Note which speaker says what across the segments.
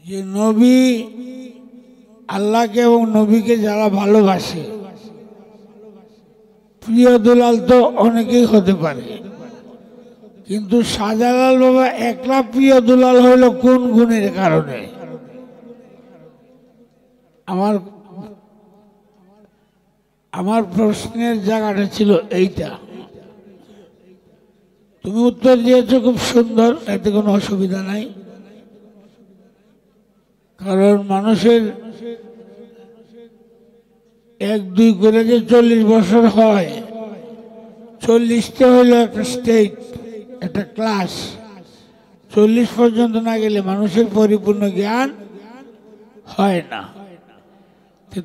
Speaker 1: যে নবী আল্লাহকে এবং নবীকে যারা ভালোবাসে, প্রিয় দুলাল তো অনেকেই হতে পারে, কিন্তু শাহজালাল বাবা একলা প্রিয় দুলাল হইল কোন গুণের কারণে? আমার প্রশ্নের জায়গাটা ছিল এইটা। তুমি উত্তর দিয়েছো খুব সুন্দর, এতে কোনো অসুবিধা নাই। কারণ মানুষের 1-2 করে যে 40 বছর হয়, 40টা হইল একটা স্টেট, একটা ক্লাস। 40 পর্যন্ত না গেলে মানুষের পরিপূর্ণ জ্ঞান হয় না।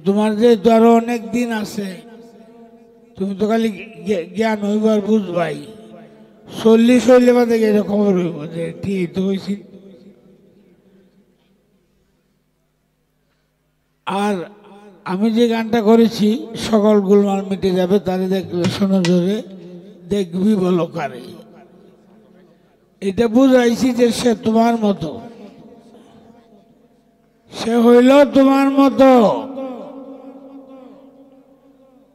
Speaker 1: তোমার যে আরো অনেক দিন আছে, তুমি তো খালি জ্ঞান হইবার বুঝবাই। 40 হইলে বাদে গেলে খবর হইব যে ঠিক তো হয়েছি। আর আমি যে গানটা করেছি, সকল গোলমাল মিটে যাবে তারে দেখলে শোনো জোরে, দেখবি বলো কারে, এটা বুঝাইছি যে সে তোমার মতো, সে হইল তোমার মতো।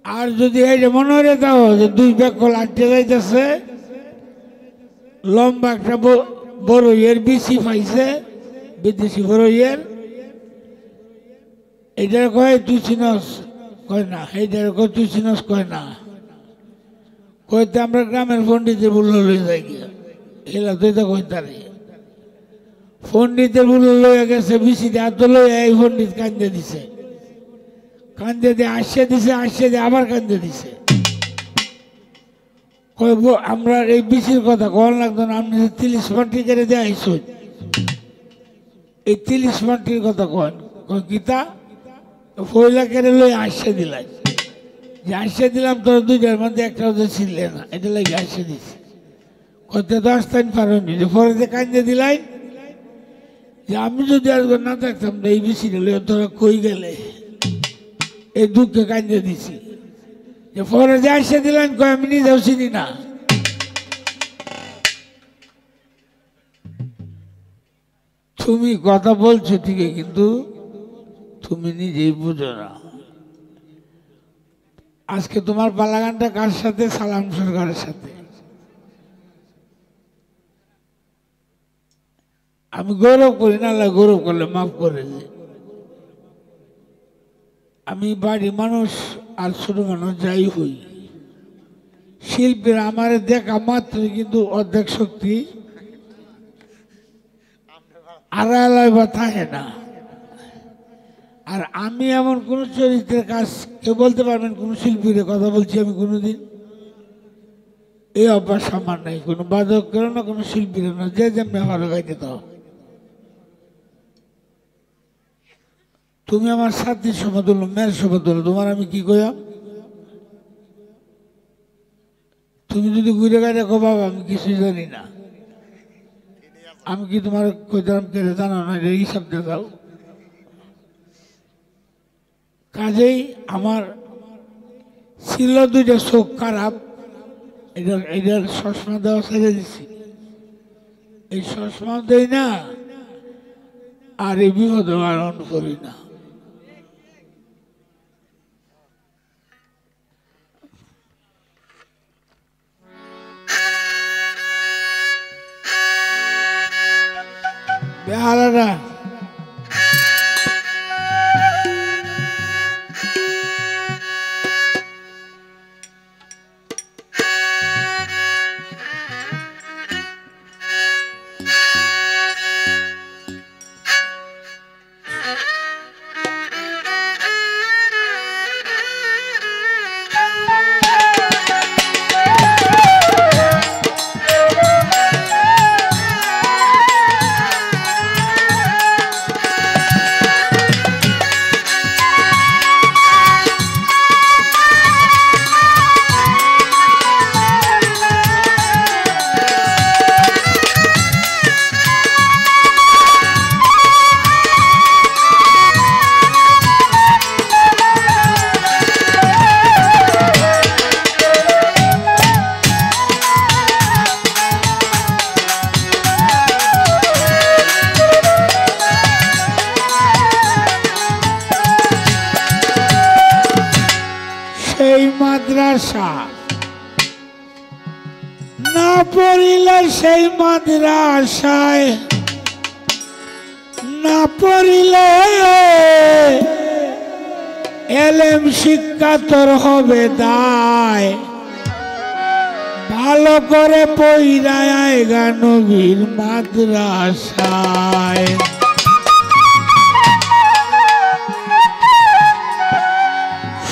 Speaker 1: আর যদি এই যে মনে রেখো যে 2 ব্যাকল আটকে যাইতেছে, লম্বা একটা বড়ইয়ের বিচি পাইছে, বিদেশি বড়ইয়ের, এইটার কয় তুই চিনস, কয় না। এইটার কয় তুই চিনস, কয় না। কইতে আমরা গ্রামের পণ্ডিতের বুল্লো লয়ে যাই গিয়া, এলা তুই তো কইতারে পণ্ডিতের বুল্লো লইয়া গেছে, বিচিতে হাত লইয়া এই পণ্ডিত কান্দে দিছে, কান্দে দিয়ে আসিয়ে দিছে, আসিয়ে দিয়ে আবার কান্দে দিছে। আমরা এই বিচির কথা কখন লাগতো না, আপনি 30 মাটি করে দেয় আইসুন, এই 30 মাটির কথা কন গীতা ফয়লা কেড়ে লই আসিয়ে দিলাই, যে আসিয়ে দিলাম তোর 2টার মধ্যে একটা ওদের ছিললে না, এটা লাগে আসিয়ে দিছি। কত 10 দিন পারনি, যে পরে যে কান্দে দিলাই যে আমি যদি আর না থাকতাম এই বিচিটা লইয়া তোরা কই গেলে, এই দুঃখে কান্দে দিছি। যে পরে যে আসিয়ে দিলেন কয় আমি নিজেও চিনি না। তুমি কথা বলছো ঠিকই, কিন্তু তুমি নিজেই বুঝো না। আজকে তোমার পালাগানটা কার সাথে? সালাম সরকারের সাথে। আমি গৌরব করি না, আল্লাহ গৌরব করলে মাফ করে যে আমি বাড়ি মানুষ আর ছোট মানুষ যাই হই, শিল্পীর আমার দেখা মাত্র কিন্তু অর্ধেক শক্তি আড়াই বা থাকে না। আর আমি এমন কোন চরিত্রের কাজ কেউ বলতে পারবেন কোন শিল্পীর কথা বলছি আমি কোনোদিন? এই অভ্যাস আমার নাই, কোনো বাদক কেন না, কোনো শিল্পীর না, যে যেমনি আমার গাইতে দাও। তুমি আমার ছাত্রীর সমতুল্য, মেয়ের সমতুল্য, তোমার আমি কি কইলাম? তুমি যদি ঘুরে গাড়ি দেখো বাবা আমি কিছুই জানি না, আমি কি তোমার কইতাম কেড়ে জানো না, এই শব্দে দাও। কাজেই আমার ছিল 2টা চোখ খারাপ, এটার চশমা দেওয়া ছেড়ে দিছি, এই চশমা দেই না, আর এই বিপদ আরোহণ করি না। বেহালারা মাদ্রাসা না পড়িলে সেই মাদ্রাসায় না পড়িলে এলেম শিক্ষা তোর হবে দায় ভালো করে পইরায় আয়গা নবীর মাদ্রাসায়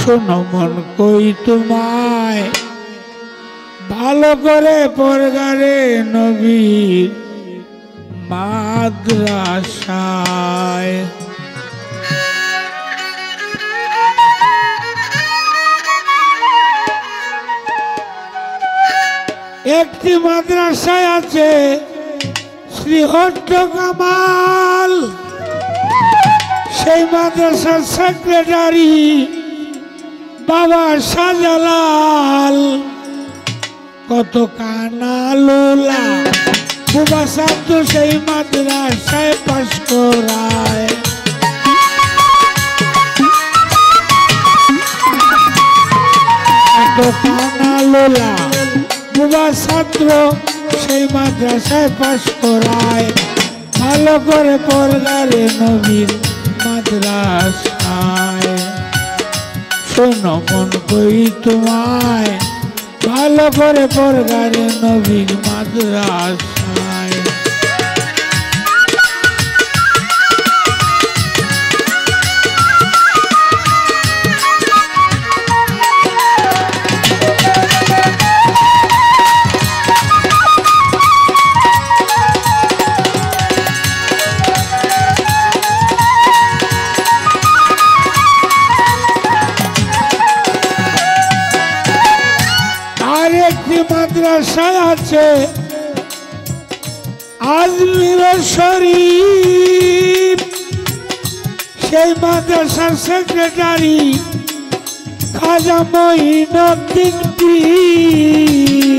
Speaker 1: শোনো মন কই তোমায় ভালো করে পড়গারে নবীর মাদ্রাসায় একটি মাদ্রাসায় আছে শ্রীহট্ট কামাল সেই মাদ্রাসার সেক্রেটারি বাবা শাহজালাল কত কানা লোলা বুবা ছাত্র সেই মাদ্রাসায় পাশ করায় কত কানা লোলা বুবা ছাত্র সেই মাদ্রাসায় পাশ করায় ভালো করে পড়গারে নবীর মাদ্রাসায় শোনো মন কই তোমায় ভালো করে পড়গারে নবীর মাদ্রাসায় মাদ্রাসায় আছে আজমির শরীফ সেই মাদ্রাসার সেক্রেটারি খাজা মঈনুদ্দিন পীর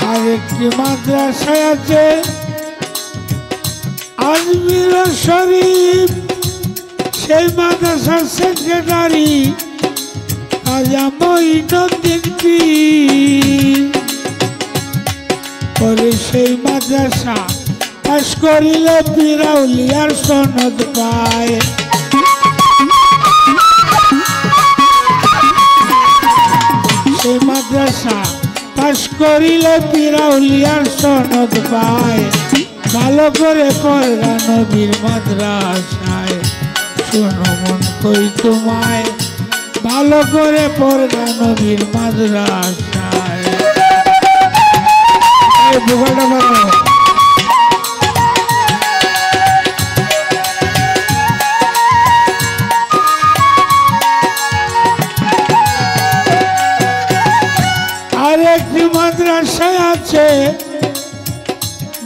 Speaker 1: আরেকটি মাদ্রাসায় আছে আজমির শরীফ সেই মাদ্রাসার সেক্রেটারি খাজা মঈনুদ্দিন পীর পরে সেই মাদ্রাসা পাশ করিলে পীর আউলিয়ার সনদ পায় সেই মাদ্রাসা পাশ করিলে পীর আউলিয়ার সনদ পায় ভালো করে পড়গা নবীর মাদ্রাসায় শোনো মন কই তোমায় ভালো করে পড়গা নবীর মাদ্রাসায় বুকাটা বাড়াও আরেকটি মাদ্রাসায় আছে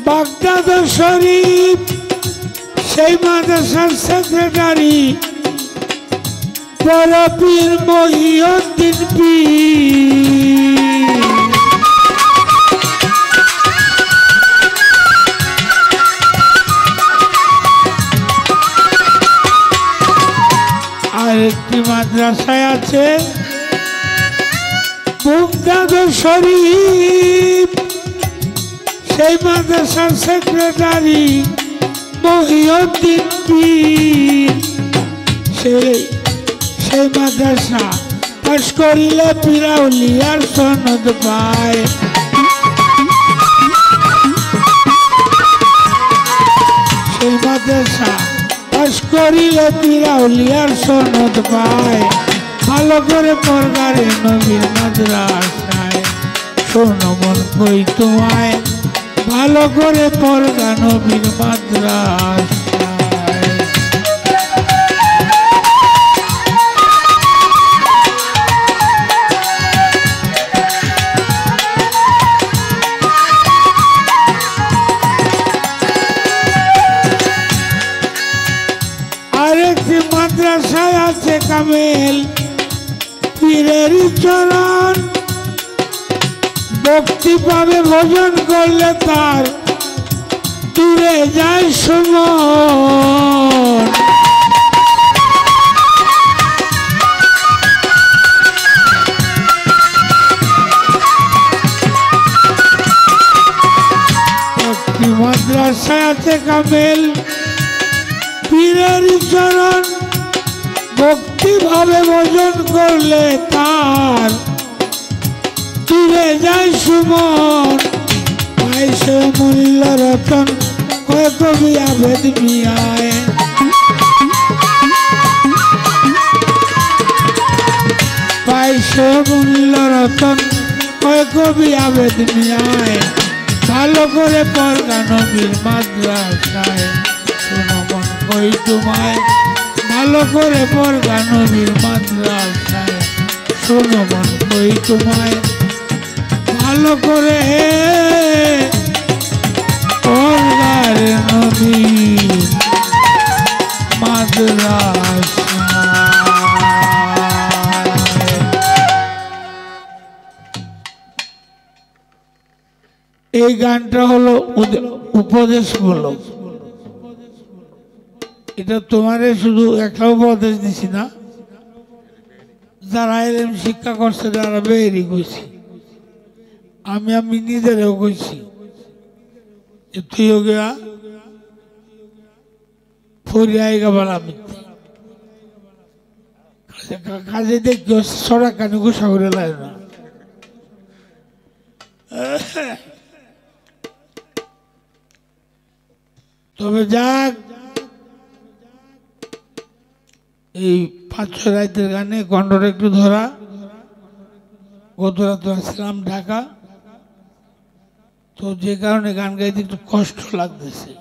Speaker 1: বাগদাদ শরীফ সেই মাদ্রাসার সেক্রেটারি বড় পীর মহিউদ্দিন পীর আরেকটি মাদ্রাসায় আছে বাগদাদ শরীফ সেই মাদ্রাসার সেক্রেটারি মহিউদ্দিন পীর সেই মাদ্রাসা পাশ করিলে পীর আউলিয়ার সনদ পায় সেই মাদ্রাসা পাশ করিলে পীর আউলিয়ার সনদ পায় ভালো করে পড়গারে নবীর মাদ্রাসায় শোনো মন কই তোমায় ভালো করে পড়গা নবীর মাদ্রাসায় আরেকটি মাদ্রাসায় আছে কামেল পীরের চরণ ভক্তি পাবে ভজন করলে তার দূরে যায় সুমন। একটি মাদ্রাসায় আছে কামেল পীরের চরণ, ভক্তি ভাবে ভজন করলে তার দূরে যায় সুমন। পাইছে মূল্য রতন কয় কবি আবেদ মিয়ায়, পাইছে মূল্য রতন কয় কবি আবেদ মিয়ায়। ভালো করে পড়গা নবীর মাদ্রাসায়, শোনো মন কই তোমায়। ভালো করে পড়গা নবীর মাদ্রাসায়, শোনো মন কই তোমায়। ভালো করে পড়গার নবীর মাদ্রাসায়। এই গানটা হলো উপদেশমূলক। এটা তোমারে শুধু একটা উপদেশ দিছি না, যারা এলেম শিক্ষা করছে তারা বেরি কইছি, আমি নিজেরও কইছি যে তুইও গিয়া ফরিয়াই গাবালা মিথ্যে কাজে দেখি সরা কানে গোসা করে লাগে না। তবে যাক, এই 5-6 রাতের গানে কণ্ঠটা একটু ধরা। গত রাত আসলাম ঢাকা, তো যে কারণে গান গাইতে একটু কষ্ট লাগতেছে।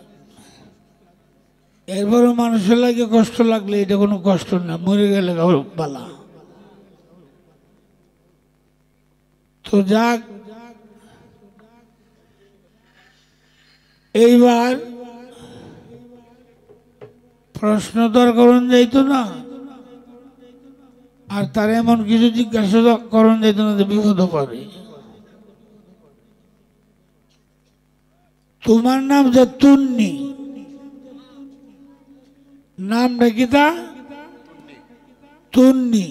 Speaker 1: এরপরও মানুষের লাগে কষ্ট লাগলে এটা কোনো কষ্ট না, মরে গেলে বালা। তো যাক, এইবার প্রশ্ন তো আর করণ যাইতো না, আর তার এমন কিছু জিজ্ঞাসা করণ যাইতো না যে বিপদ পারে। তোমার নাম যে তুন্নি, নামটা কি তা? তুন্নি।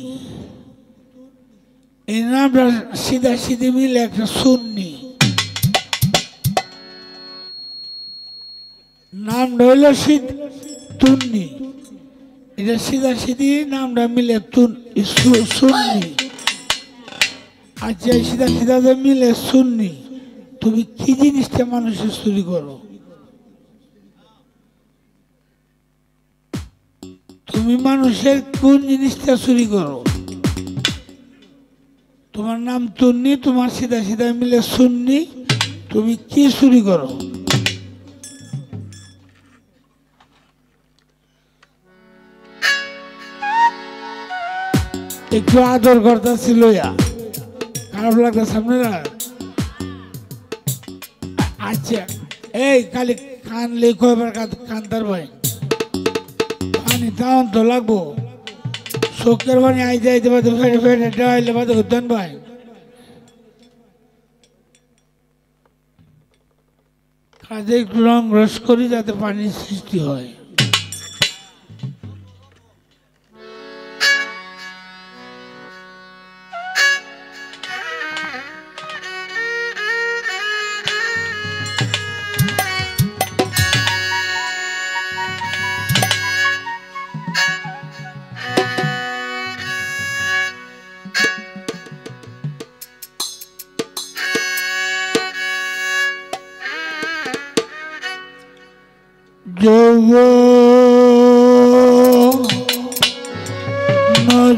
Speaker 1: এই নামটা সিধা সিধি মিলে একটা সুন্নি। নামটা হইল তুন্নি, এটা সিধা সিধি নামটা মিলে সুন্নি। আচ্ছা, সিধা সিধা মিলে সুন্নি। তুমি কি জিনিসটা মানুষের চুরি করো? তুমি মানুষের কোন জিনিসটা চুরি করো? তোমার নাম তুন্নি, তোমার সিধা সিধা মিলে সুন্নি, তুমি কি চুরি করো? একটু আদর করতে ছিল, খারাপ লাগতো সামনে। আচ্ছা, এই খালি কানলে কয়বার কান্তার ভাই, পানি তাও তো লাগবো। শোকের পানি আইতে আইতে বাদে ফেটে ফেটে ডাইলে বাদে করতেন ভাই। কাজে একটু রং রস করি যাতে পানির সৃষ্টি হয়।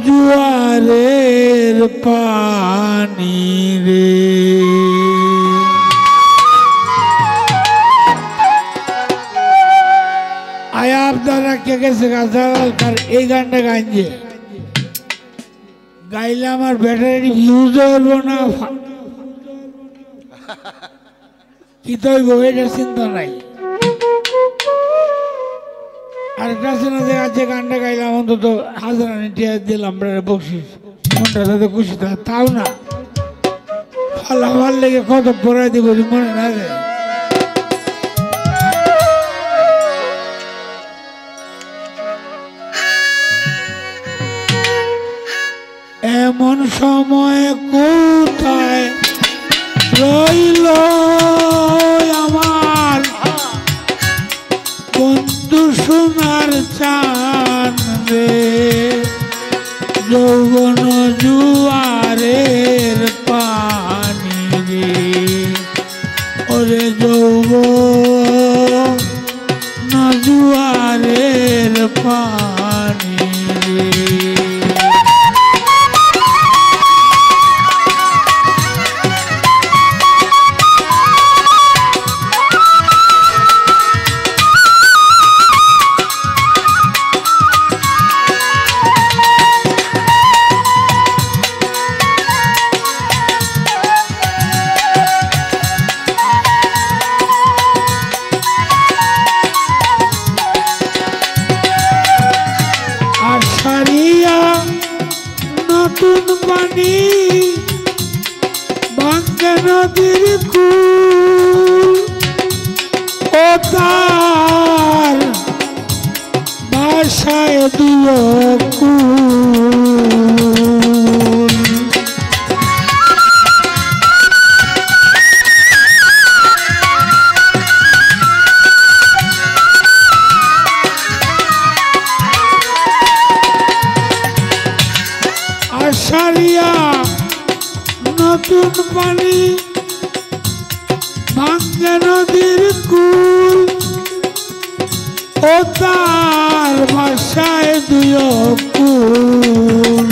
Speaker 1: জোয়ারের পানি রে, আয়া আপনারা কে গেছে গাছার এই গানটা গাইছে, গাইলে আমার ব্যাটারি ভিউজ হইব না, কি তো হইব এটার চিন্তা নাই। আরেকটা শোনা যে আছে গানটা গাইলাম অন্তত হাজারানি টিয়া দিলাম বকশিস, মনটা তাতে খুশি থাকে, তাও না আমার লেগে কত পড়াই দিব মনে না রে। এমন সময় কোথায় রইল আমার বন্ধু সোনার চান রে, যৌবন জুয়ারের পানি রে, ওরে যৌবন জুয়ারের পানি রে। নতুন পানি ভাঙ্গে নদীর কুল, ও তার বাসায় দুয়ো কুল। আষাঢ়িয়া নতুন পানি ভাঙ্গে নদীর কুল, ও তার ভাষায় দুয়ো কুল।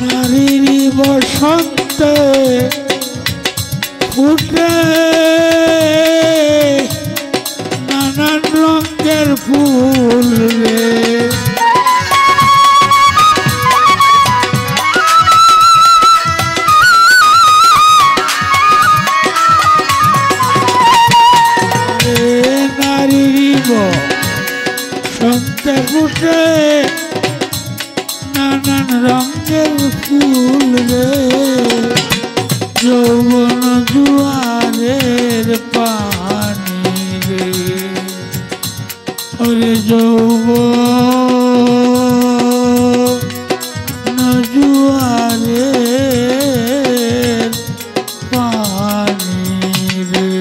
Speaker 1: নারীর বসন্তে ফুটে নানান রঙের ফুল রে, সন্তে ফুটে নানান রঙের ফুল রে, যৌবন জুয়ারের পানি রে, ওরে যৌবন জুয়ারের পানি রে।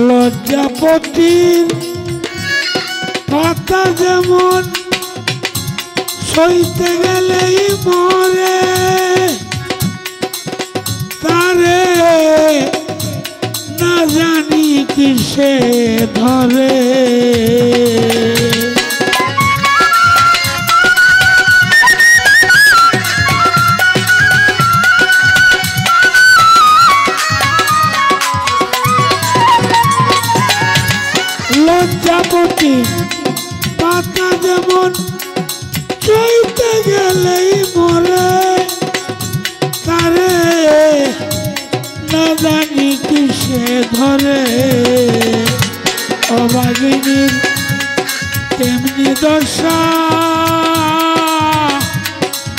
Speaker 1: লজ্জাপতির পাতা যেমন সইতে গেলেই মরে, তারে না জানি কিসে ধরে, লজ্জাপতি পাতা যেমন চইতে গেলেই মরে, তারে না জানি কিসে ধরে, অভাগিনীর তেমনি দশা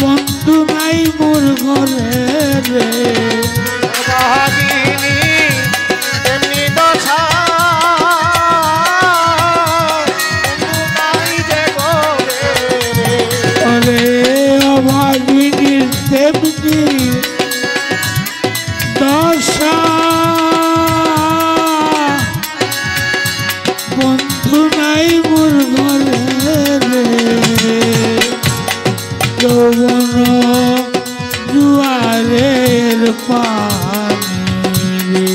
Speaker 1: বন্ধু নাই মোর ঘরে রে, তেমনি দশা বন্ধু নাই মোর ঘরে রে, যৌবন জুয়ারের পানি রে,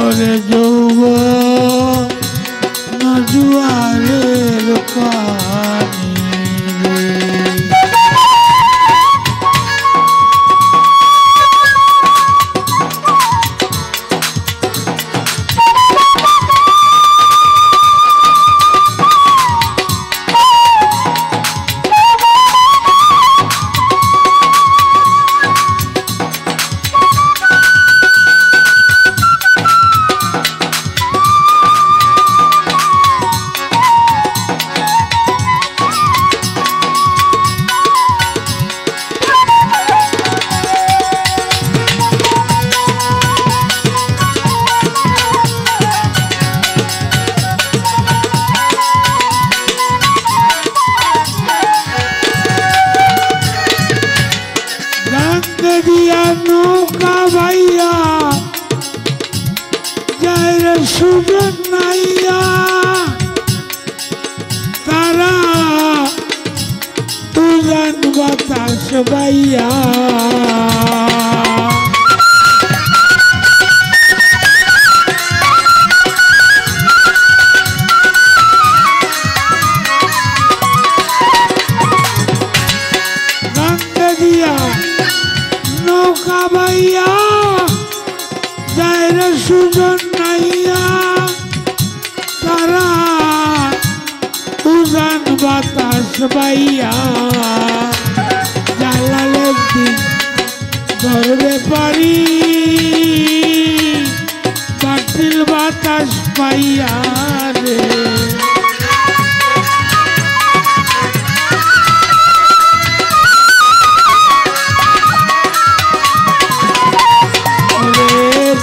Speaker 1: ওরে যৌবন জুয়ারের পানি রে। সুজন নাইয়া তারা উজান বাতাস বাইয়া গঙ্গা দিয়া নৌকা বাইয়া যায় রে সুজন নাইয়া তারা উজান বাতাস বাইয়া জালালের দিন ধরবে পারি বাতিল বাতাস পাইয়া রে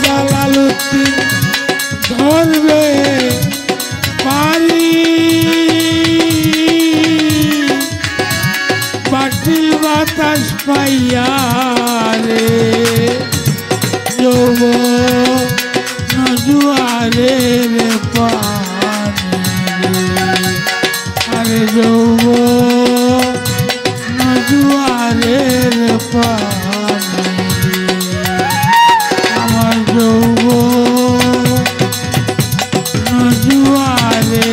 Speaker 1: জালালুদ্দিন ধরবে পারি বাতিল বাতাস পাইয়া রে যৌব নজুয়ারে রে পানি আরে যৌব নজুয়ারে রে পানি আমার যৌব নজুয়ারে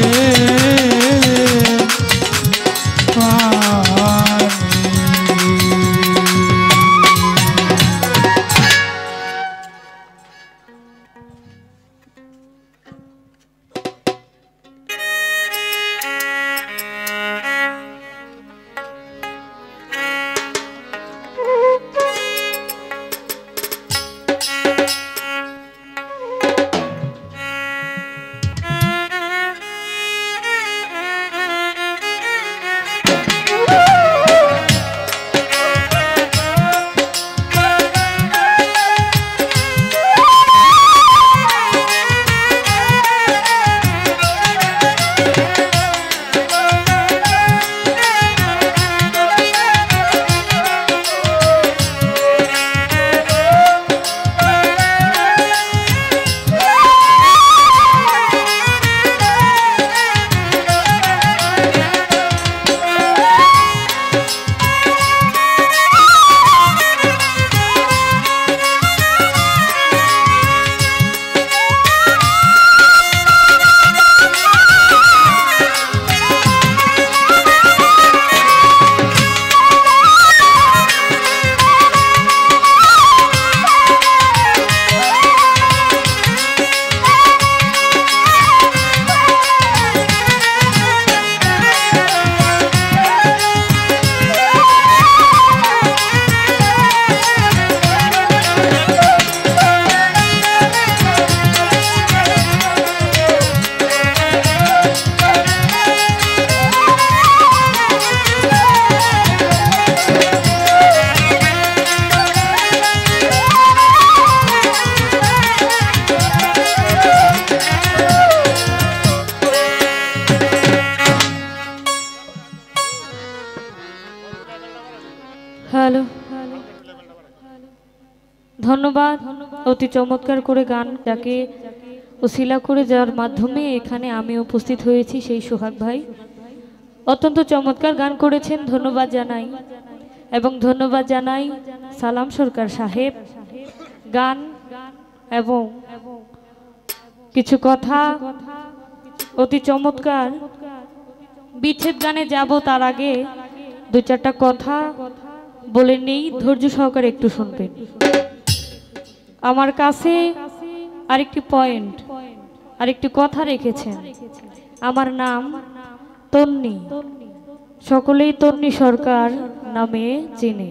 Speaker 2: হ্যালো ধন্যবাদ অতি চমৎকার করে গান যাকে ওসিলা করে যাওয়ার মাধ্যমে এখানে আমি উপস্থিত হয়েছি সেই সোহাগ ভাই অত্যন্ত চমৎকার গান করেছেন ধন্যবাদ জানাই এবং ধন্যবাদ জানাই সালাম সরকার সাহেব গান এবং কিছু কথা অতি চমৎকার বিচ্ছেদ গানে যাব তার আগে দুই চারটা কথা বলে নেই ধৈর্য সহকারে একটু শুনবেন আমার কাছে আরেকটি পয়েন্ট আরেকটি কথা রেখেছেন আমার নাম তন্নি সকলেই তন্নি সরকার নামে চেনে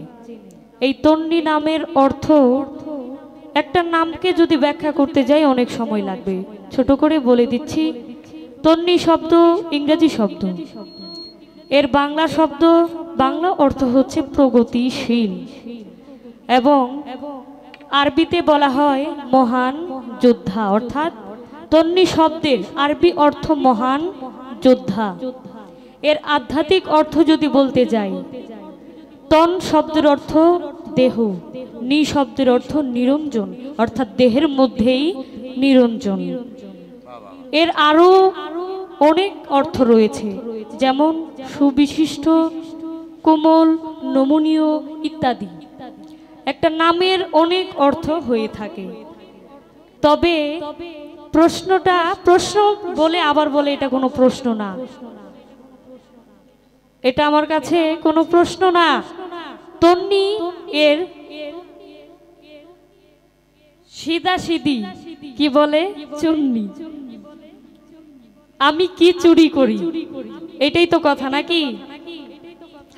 Speaker 2: এই তন্নি নামের অর্থ একটা নামকে যদি ব্যাখ্যা করতে যাই অনেক সময় লাগবে ছোট করে বলে দিচ্ছি তন্নি শব্দ ইংরেজি শব্দ এর বাংলা শব্দ বাংলা অর্থ হচ্ছে প্রগতিশীল এবং আরবিতে বলা হয় মহান যোদ্ধা অর্থাৎ তন্নি শব্দের আরবি অর্থ মহান যোদ্ধা এর আধ্যাত্মিক অর্থ যদি বলতে যাই তন শব্দের অর্থ দেহ নি শব্দের অর্থ নিরঞ্জন অর্থাৎ দেহের মধ্যেই নিরঞ্জন এর আরো অনেক অর্থ রয়েছে, যেমন সুবিশিষ্ট, কোমল, নমনীয় ইত্যাদি। একটা নামের অনেক অর্থ হয়ে থাকে। তবে প্রশ্নটা প্রশ্ন বলে আবার বলে এটা কোনো প্রশ্ন না, এটা আমার কাছে কোনো প্রশ্ন না। তন্নি এর সিধা সিধি কি বলে চুন্নি। আমি কি চুরি করি, এটাই তো কথা নাকি?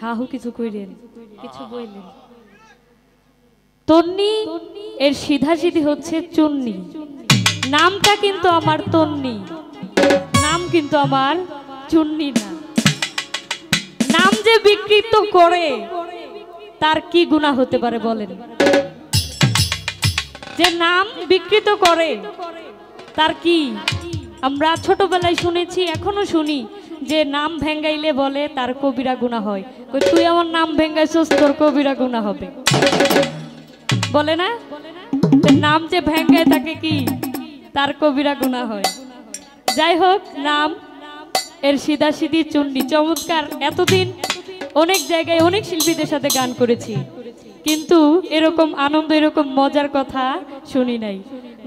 Speaker 2: হাহু কিছু কইলেন, কিছু বললেন। তন্নি এর সিধা সিধি হচ্ছে চুন্নি। নামটা কিন্তু আমার তন্নি, নাম কিন্তু আমার চুন্নি না। নাম যে বিকৃত করে তার কি গুনাহ হতে পারে বলেন? যে নাম বিকৃত করে তার কি? আমরা ছোটবেলায় শুনেছি, এখনো শুনি যে নাম ভেঙ্গাইলে বলে তার কবিরা গুনাহ হয়। তুই আমার নাম ভেঙ্গাইছস, তোর কবিরা গুনাহ হবে, বলে না? নাম যে ভেঙ্গায় তাকে কি তার কবিরা গুনাহ হয়। যাই হোক, নাম এর সিধা সিধি চুন্নি চমৎকার। এতদিন অনেক জায়গায় অনেক শিল্পীদের সাথে গান করেছি, কিন্তু এরকম আনন্দ, এরকম মজার কথা শুনি নাই।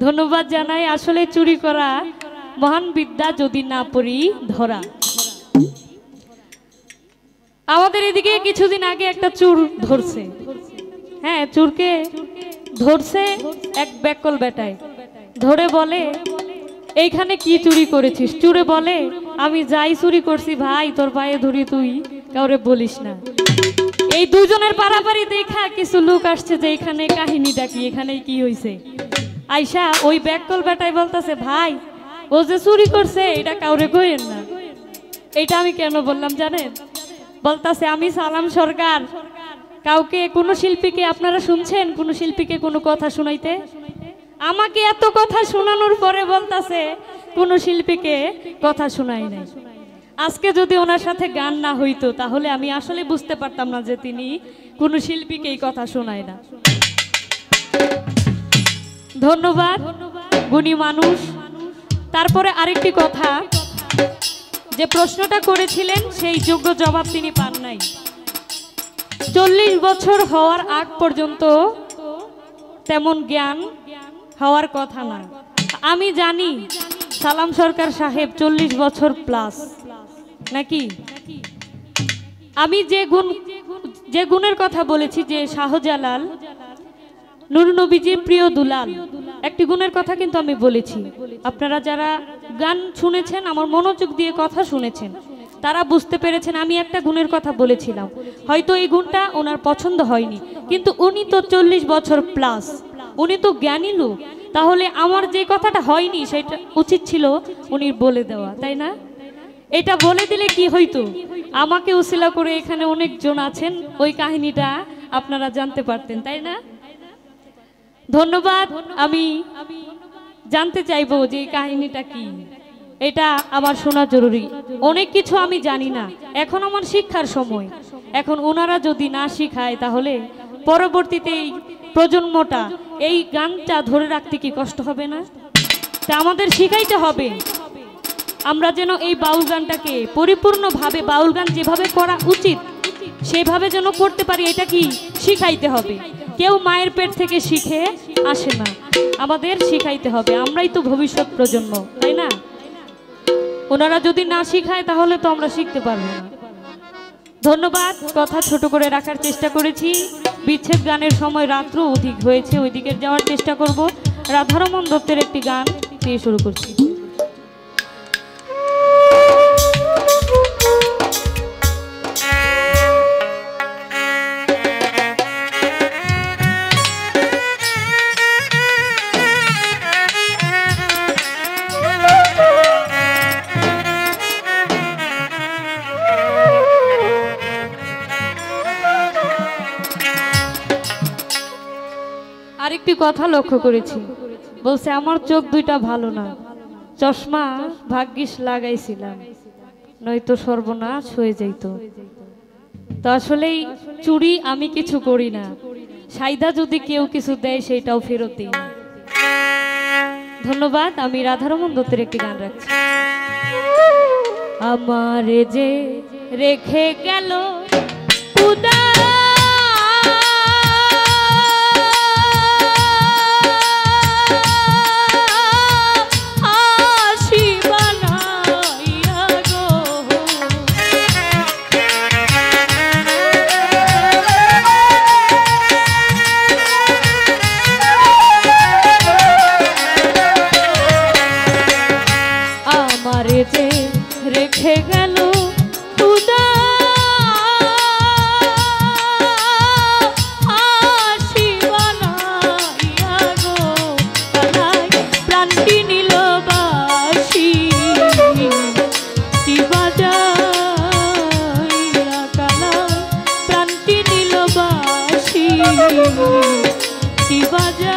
Speaker 2: ধন্যবাদ জানাই। আসলে চুরি করা মহান বিদ্যা, যদি না পড়ি ধরা। আমাদের এদিকে কিছুদিন আগে একটা চুর ধরছে। হ্যাঁ, চুরকে ধরছে এক ব্যাকল বেটায়। ধরে বলে, এইখানে কি চুরি করেছিস? চুরে বলে, আমি যাই চুরি করছি ভাই, তোর পায়ে ধরি, তুই কাউরে বলিস না। এই দুজনের পারাপারি দেখা কিছু লোক আসছে যে এখানে কাহিনীটা কি, এখানে কি হয়েছে। আইসা ওই ব্যাকল বেটায় বলতেছে, ভাই ও যে চুরি করছে এটা কাউরে কইেন না। এটা আমি কেন বললাম জানেন? বলতাছে, আমি সালাম সরকার, কাউকে কোনো শিল্পীকে আপনারা শুনছেন কোনো শিল্পীকে কোনো কথা শোনাইতে? আমাকে এত কথা শোনানোর পরে বলতাছে কোনো শিল্পীকে কথা শোনাই নাই। আজকে যদি ওনার সাথে গান না হইতো তাহলে আমি আসলে বুঝতে পারতাম না যে তিনি কোনো শিল্পীকে এই কথা শোনায় না। ধন্যবাদ, গুণী মানুষ। তারপরে আরেকটি কথা, যে প্রশ্নটা করেছিলেন সেই যোগ্য জবাব তিনি পান নাই। 40 বছর হওয়ার আগ পর্যন্ত তেমন জ্ঞান হওয়ার কথা না। আমি জানি সালাম সরকার সাহেব 40 বছর প্লাস নাকি। আমি যে গুণের কথা বলেছি, যে শাহজালাল নূর নবীজির প্রিয় দুলাল, একটি গুণের কথা কিন্তু আমি বলেছি। আপনারা যারা গান শুনেছেন, আমার মনোযোগ দিয়ে কথা শুনেছেন, তারা বুঝতে পেরেছেন আমি একটা গুণের কথা বলেছিলাম। হয়তো এই গুণটা ওনার পছন্দ হয়নি, কিন্তু উনি তো 40 বছর প্লাস, উনি তো জ্ঞানী লোক। তাহলে আমার যে কথাটা হয়নি সেটা উচিত ছিল উনি বলে দেওয়া, তাই না? এটা বলে দিলে কি হইতো, আমাকে উসিলা করে এখানে অনেকজন আছেন, ওই কাহিনীটা আপনারা জানতে পারতেন, তাই না? ধন্যবাদ। আমি জানতে চাইবো যে এই কাহিনীটা কি, এটা আমার শোনা জরুরি। অনেক কিছু আমি জানি না, এখন আমার শিক্ষার সময়। এখন ওনারা যদি না শিখায় তাহলে পরবর্তীতে এই প্রজন্মটা এই গানটা ধরে রাখতে কি কষ্ট হবে না? তা আমাদের শিখাইতে হবে, আমরা যেন এই বাউল গানটাকে পরিপূর্ণভাবে, বাউল গান যেভাবে করা উচিত সেভাবে যেন করতে পারি, এটা কি শিখাইতে হবে। কেউ মায়ের পেট থেকে শিখে আসে না, আমাদের শিখাইতে হবে। আমরাই তো ভবিষ্যৎ প্রজন্ম, তাই না? ওনারা যদি না শিখায় তাহলে তো আমরা শিখতে পারবো না। ধন্যবাদ। কথা ছোট করে রাখার চেষ্টা করেছি। বিচ্ছেদ গানের সময় রাত্র অধিক হয়েছে, ওইদিকে যাওয়ার চেষ্টা করব। রাধারমন দত্তের একটি গান দিয়ে শুরু করছি। আরেকটি কথা লক্ষ্য করেছি, বলছে আমার চোখ দুইটা ভালো না, চশমা ভাগ্যিস লাগাইছিলাম, নয়তো সর্বনাশ হয়ে যাইতো। তো আসলেই চুরি আমি কিছু করি না, সাইদা যদি কেউ কিছু দেয় সেটাও ফেরত দিই না। ধন্যবাদ। আমি রাধারমন দত্তের একটি গান রাখছি। আমার যে রেখে গেল খুদা রেখে গেল খুদা আশি বানাইয়া গো কালাই প্রাণটি নিল বাসি বাজাইয়া কালাই প্রাণটি নিল বাসি বাজা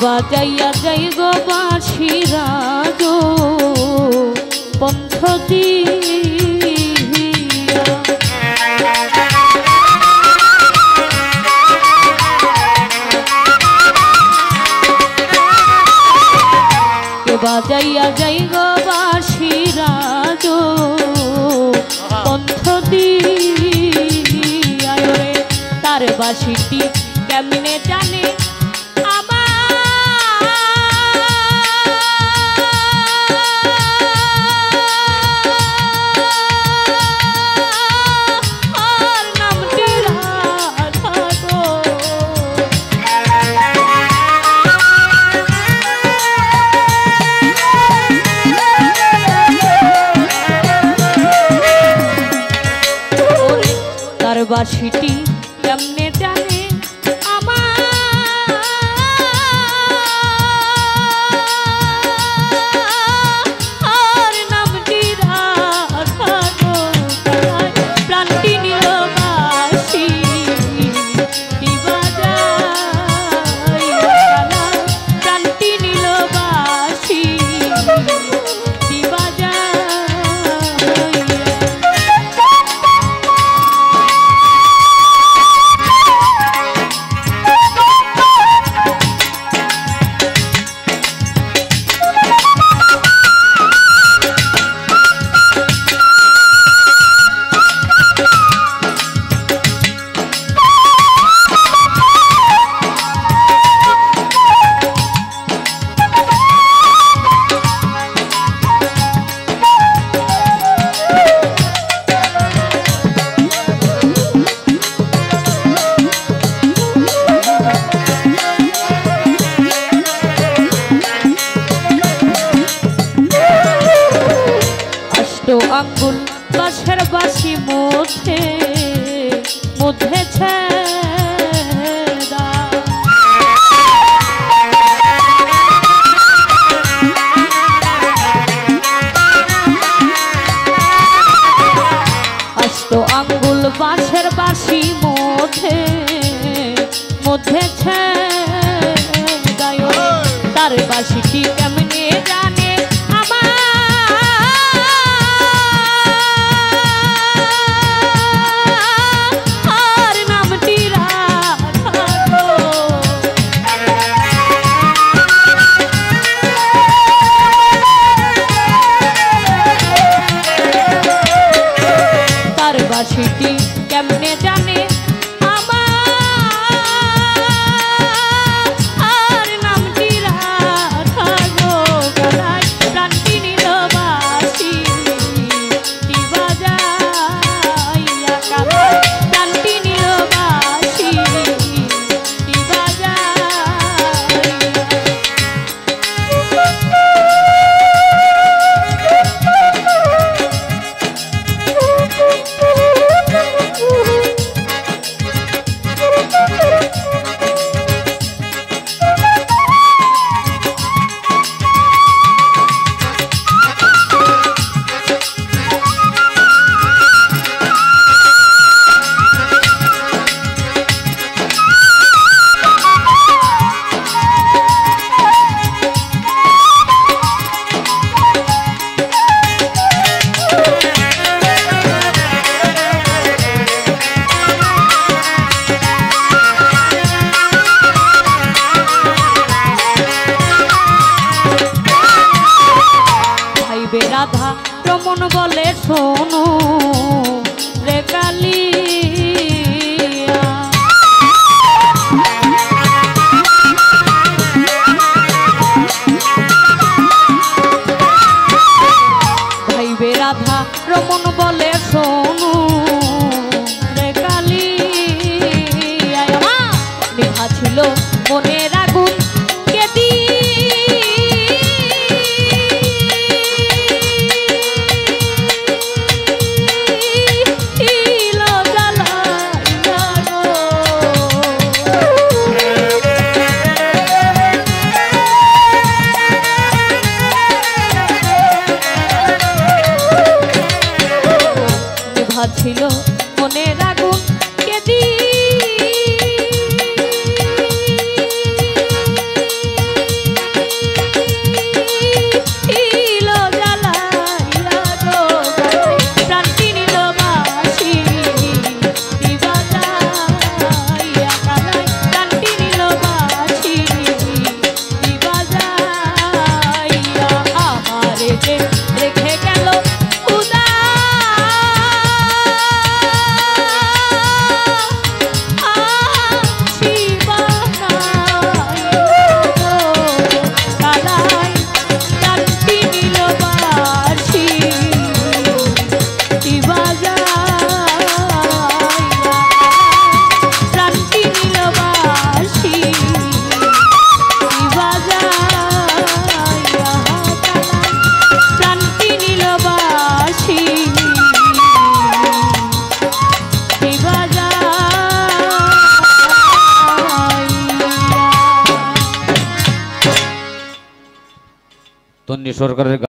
Speaker 2: বাজাইয়া যাই গো বাঁশিরা গো পন্থ দিয়া বাজাইয়া যাই গো বাঁশিরা গো পন্থ দিয়া তার বাঁশিটি কেমনে জানে বাঁশিটি কেমনে জানে আমার নামটি রাখা গো প্রাণটি নিল বাঁশি প্রাণটি নিল বাঁশি আঙ্গুল বাঁশের বাঁশি মধ্যে মধ্যে ছেদা আষ্ট আঙ্গুল বাঁশের বাঁশি মধ্যে মধ্যে ছেদা তার বাঁশিটি কেমনে জানে বাঁশিটি কেমনে জানে আমার নামটি রাখা গো গলায় প্রাণটি নিল বাঁশি বাজাইয়া কালায় প্রাণটি নিল বাঁশি বাজাইয়া মনের আগুন কেদি রেখে গেল উদা
Speaker 3: তন্নি সরকারের